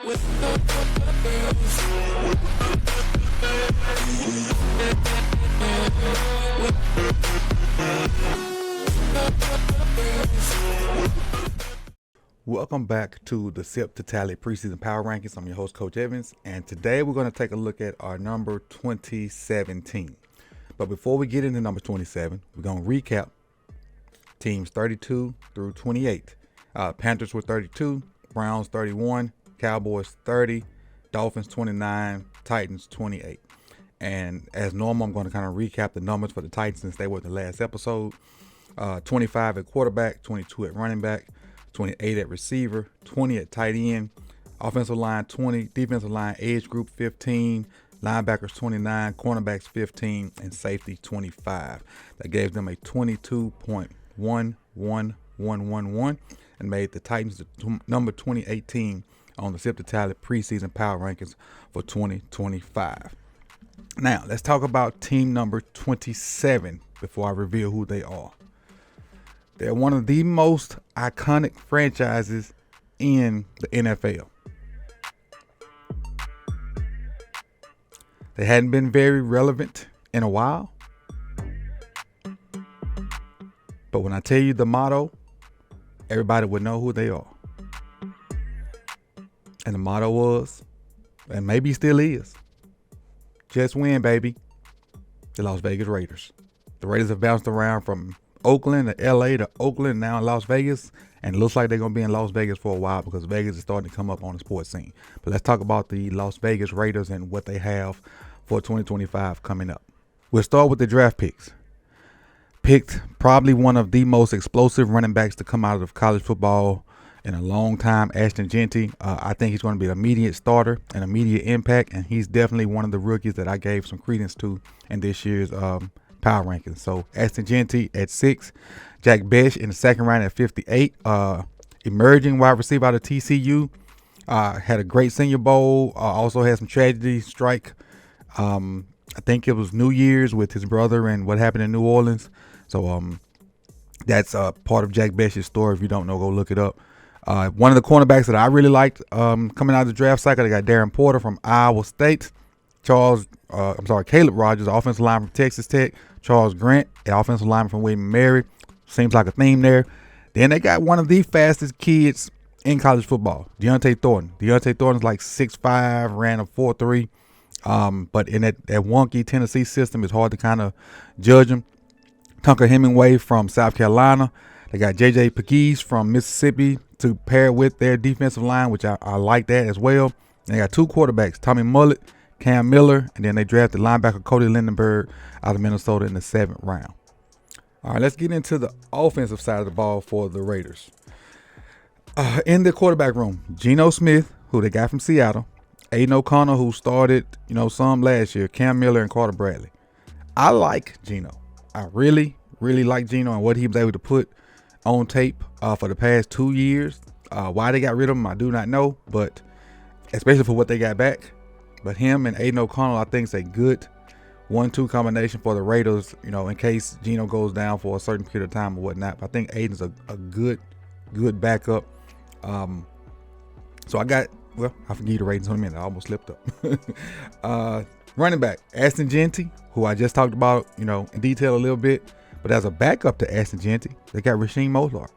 Welcome back to the Sip2Tally Preseason Power Rankings. I'm your host, Coach Evans, and today we're going to take a look at our number 2017. But before we get into number 27, we're going to recap teams 32 through 28. Panthers were 32, Browns 31, Cowboys 30, Dolphins 29, Titans 28. And as normal, I'm going to kind of recap the numbers for the Titans since they were the last episode. 25 at quarterback, 22 at running back, 28 at receiver, 20 at tight end, offensive line 20, defensive line age group 15, linebackers 29, cornerbacks 15, and safety 25. That gave them a 22.11111 and made the Titans the number 2018 on the Sip2Tally preseason power rankings for 2025. Now, let's talk about team number 27 before I reveal who they are. They're one of the most iconic franchises in the NFL. They hadn't been very relevant in a while. But when I tell you the motto, everybody would know who they are. And the motto was, and maybe still is, just win, baby. The Las Vegas Raiders. The Raiders have bounced around from Oakland to LA to Oakland, now in Las Vegas, and it looks like they're going to be in Las Vegas for a while because Vegas is starting to come up on the sports scene. But let's talk about the Las Vegas Raiders and what they have for 2025 coming up. We'll start with the draft picks. Picked probably one of the most explosive running backs to come out of college football in a long time, Ashton Jeanty. I think he's going to be an immediate starter, an immediate impact, and he's definitely one of the rookies that I gave some credence to in this year's power rankings. So Ashton Jeanty at 6, Jack Besh in the second round at 58. Emerging wide receiver out of TCU. Had a great Senior Bowl. Also had some tragedy strike. I think it was New Year's with his brother and what happened in New Orleans. So that's part of Jack Besh's story. If you don't know, go look it up. One of the cornerbacks that I really liked coming out of the draft cycle, they got Darren Porter from Iowa State. Caleb Rogers, offensive lineman from Texas Tech. Charles Grant, an offensive lineman from William & Mary. Seems like a theme there. Then they got one of the fastest kids in college football, Deontay Thornton. Deontay Thornton's like 6'5", ran a 4.3. But in that wonky Tennessee system, it's hard to kind of judge him. Tunker Hemingway from South Carolina. They got J.J. Pegues from Mississippi to pair with their defensive line, which I like that as well. And they got two quarterbacks, Tommy Mullet, Cam Miller, and then they drafted linebacker Cody Lindenberg out of Minnesota in the 7th round. All right, let's get into the offensive side of the ball for the Raiders. In the quarterback room, Geno Smith, who they got from Seattle, Aiden O'Connell, who started, some last year, Cam Miller, and Carter Bradley. I like Geno. I really, really like Geno and what he was able to put on tape for the past 2 years. Why they got rid of him, I do not know, but especially for what they got back. But him and Aiden O'Connell, I think, is a good 1-2 combination for the Raiders, in case Geno goes down for a certain period of time or whatnot. But I think Aiden's a good backup. So I can give you the ratings in a minute. I almost slipped up. Running back, Ashton Jeanty, who I just talked about, in detail a little bit. But as a backup to Ashton Jeanty, they got Rasheem Mostert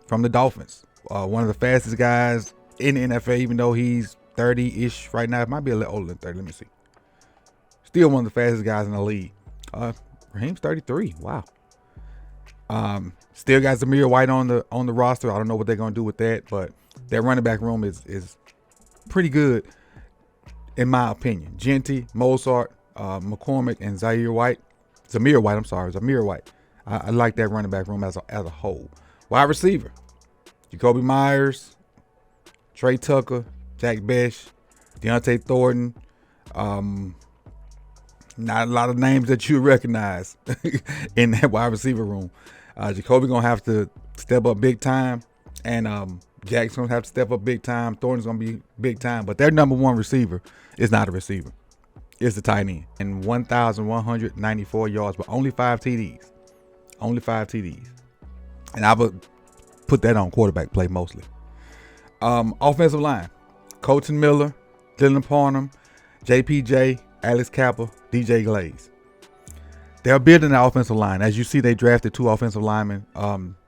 from the Dolphins. One of the fastest guys in the NFL, even though he's 30-ish right now. It might be a little older than 30. Let me see. Still one of the fastest guys in the league. Raheem's 33. Wow. Still got Zamir White on the roster. I don't know what they're going to do with that, but their running back room is pretty good, in my opinion. Jeanty, Mostert, McCormick, and Zamir White. I like that running back room as a whole. Wide receiver, Jacoby Myers, Trey Tucker, Jack Besh, Deontay Thornton. Not a lot of names that you recognize in that wide receiver room. Jacoby going to have to step up big time, and Jack's going to have to step up big time. Thornton's going to be big time, but their number one receiver is not a receiver. It's the tight end. And 1,194 yards, but only 5 TDs. And I would put that on quarterback play mostly. Offensive line. Colton Miller, Dylan Parham, JPJ, Alex Cappa, DJ Glaze. They're building the offensive line. As you see, they drafted 2 offensive linemen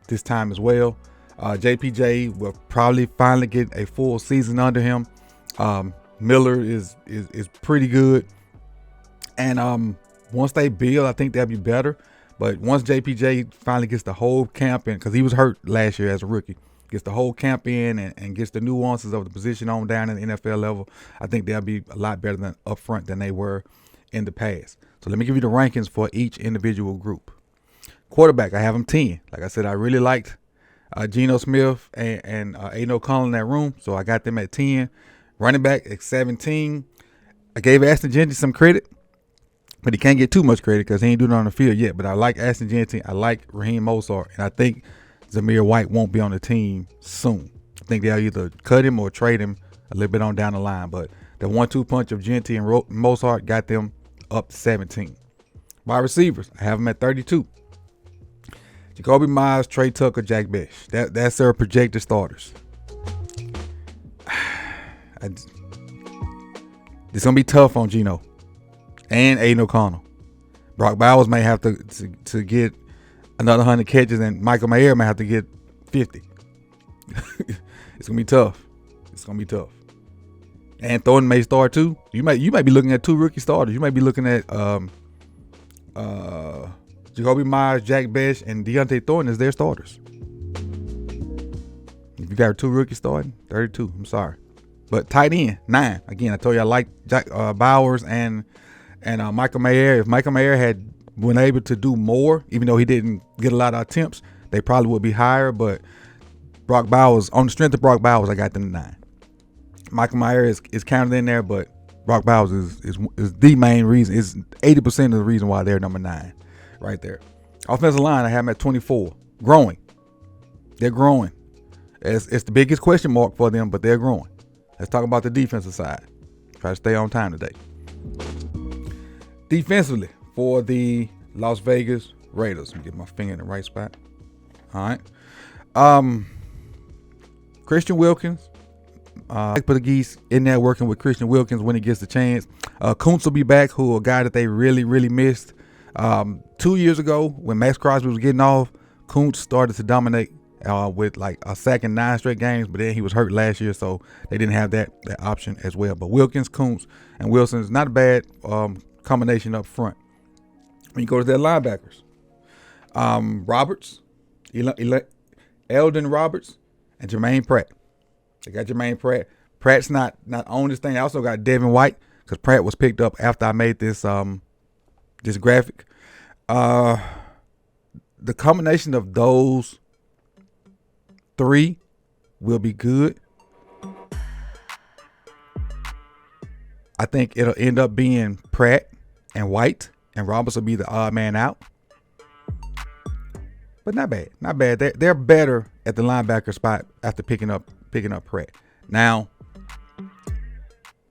this time as well. JPJ will probably finally get a full season under him. Miller is pretty good. And once they build, I think they'll be better. But once JPJ finally gets the whole camp in, because he was hurt last year as a rookie, gets the whole camp in and gets the nuances of the position on down in the NFL level, I think they'll be a lot better than up front than they were in the past. So let me give you the rankings for each individual group. Quarterback, I have them 10. Like I said, I really liked Geno Smith and Aiden O'Connell in that room, so I got them at 10. Running back at 17. I gave Ashton Jeanty some credit, but he can't get too much credit because he ain't doing it on the field yet. But I like Ashton Jeanty. I like Raheem Mostert, and I think Zamir White won't be on the team soon. I think they'll either cut him or trade him a little bit on down the line. But the 1-2 punch of Jeanty and Mostert got them up to 17. Wide receivers, I have them at 32. Jacoby Myers, Trey Tucker, Jack Besh. That's their projected starters. It's going to be tough on Geno and Aiden O'Connell. Brock Bowers may have to get another 100 catches, and Michael Mayer may have to get 50. It's going to be tough. It's going to be tough. And Thornton may start too. You might be looking at 2 rookie starters. You might be looking at Jacoby Myers, Jack Besh, and Deontay Thornton as their starters. If you got 2 rookies starting, 32. I'm sorry. But tight end, 9. Again, I told you I like Jack Bowers and Michael Mayer. If Michael Mayer had been able to do more, even though he didn't get a lot of attempts, they probably would be higher. But Brock Bowers, on the strength of Brock Bowers, I got them 9. Michael Mayer is counted in there, but Brock Bowers is the main reason. Is 80% of the reason why they're number 9, right there. Offensive line, I have them at 24. Growing. They're growing. It's the biggest question mark for them, but they're growing. Let's talk about the defensive side. Try to stay on time today. Defensively, for the Las Vegas Raiders. Let me get my finger in the right spot. All right. Christian Wilkins. I put the geese in there working with Christian Wilkins when he gets the chance. Kuntz will be back, who a guy that they really, really missed. 2 years ago, when Max Crosby was getting off, Kuntz started to dominate with like a sack in 9 straight games, but then he was hurt last year, so they didn't have that option as well. But Wilkins, Kuntz, and Wilson is not a bad combination up front. When you go to their linebackers, Roberts, Eldon Roberts, and Jermaine Pratt. They got Jermaine Pratt. Pratt's not on this thing. I also got Devin White because Pratt was picked up after I made this this graphic. The combination of those 3 will be good. I think it'll end up being Pratt and White, and Roberts will be the odd man out. But not bad. Not bad. They're better at the linebacker spot after picking up Pratt. Now,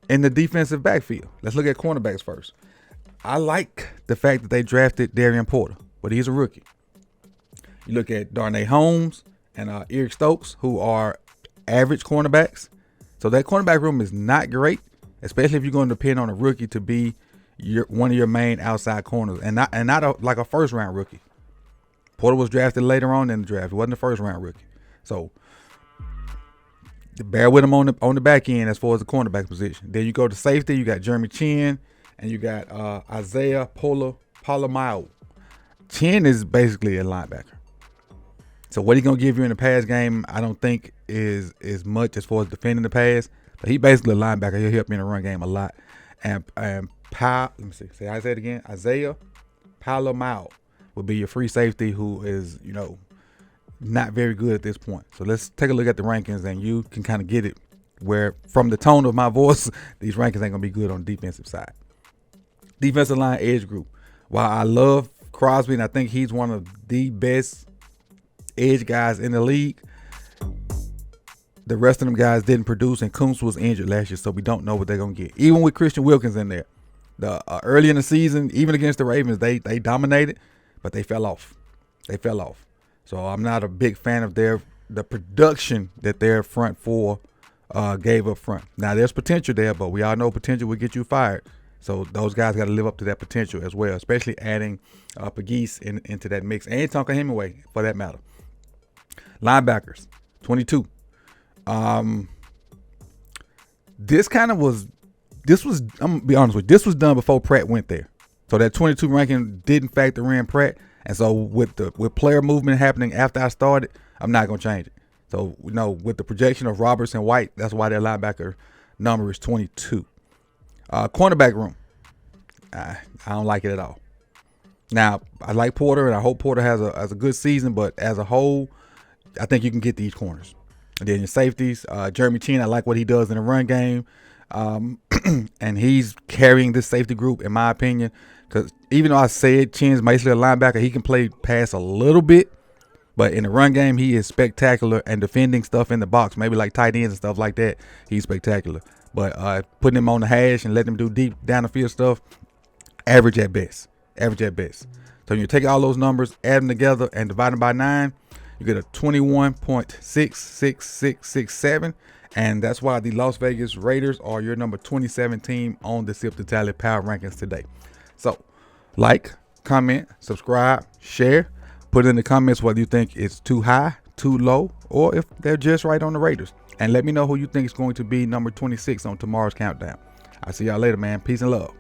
in the defensive backfield, let's look at cornerbacks first. I like the fact that they drafted Darian Porter, but he's a rookie. You look at Darnay Holmes and Eric Stokes, who are average cornerbacks. So that cornerback room is not great, especially if you're going to depend on a rookie to be one of your main outside corners, and not like a first round rookie. Porter was drafted later on in the draft. He wasn't a first round rookie. So bear with him on the back end as far as the cornerback position. Then you go to safety. You got Jeremy Chin and you got Isaiah Polamalu. Chin is basically a linebacker. So what he's gonna give you in the pass game, I don't think is much as far as defending the pass. But he basically a linebacker. He'll help me in the run game a lot. And let me see. Say it again. Isaiah Polamalu will be your free safety, who is not very good at this point. So let's take a look at the rankings, and you can kind of get it where from the tone of my voice, these rankings ain't gonna be good on the defensive side. Defensive line edge group. While I love Crosby and I think he's one of the best edge guys in the league, the rest of them guys didn't produce, and Kuntz was injured last year, so we don't know what they're gonna get. Even with Christian Wilkins in there, early in the season, even against the Ravens, they dominated, but they fell off. So I'm not a big fan of the production that their front four gave up front. Now there's potential there, but we all know potential will get you fired. So those guys got to live up to that potential as well, especially adding Pegues into that mix, and Tonka Hemingway for that matter. Linebackers, 22. This was, I'm gonna be honest with you, this was done before Pratt went there. So that 22 ranking didn't factor in Pratt. And so with player movement happening after I started, I'm not gonna change it. So with the projection of Roberts and White, that's why their linebacker number is 22. Cornerback room, I don't like it at all. Now I like Porter, and I hope Porter has a good season, but as a whole, I think you can get these corners. And then your safeties, Jeremy Chin, I like what he does in the run game. And he's carrying this safety group, in my opinion, because even though I said Chin's basically a linebacker, he can play pass a little bit, but in the run game, he is spectacular, and defending stuff in the box, maybe like tight ends and stuff like that, he's spectacular. But putting him on the hash and letting him do deep down the field stuff, average at best. Average at best. So when you take all those numbers, add them together, and divide them by 9, you get a 21.66667. And that's why the Las Vegas Raiders are your number 27 team on the Sip2Tally Power Rankings today. So, like, comment, subscribe, share. Put in the comments whether you think it's too high, too low, or if they're just right on the Raiders. And let me know who you think is going to be number 26 on tomorrow's countdown. I'll see y'all later, man. Peace and love.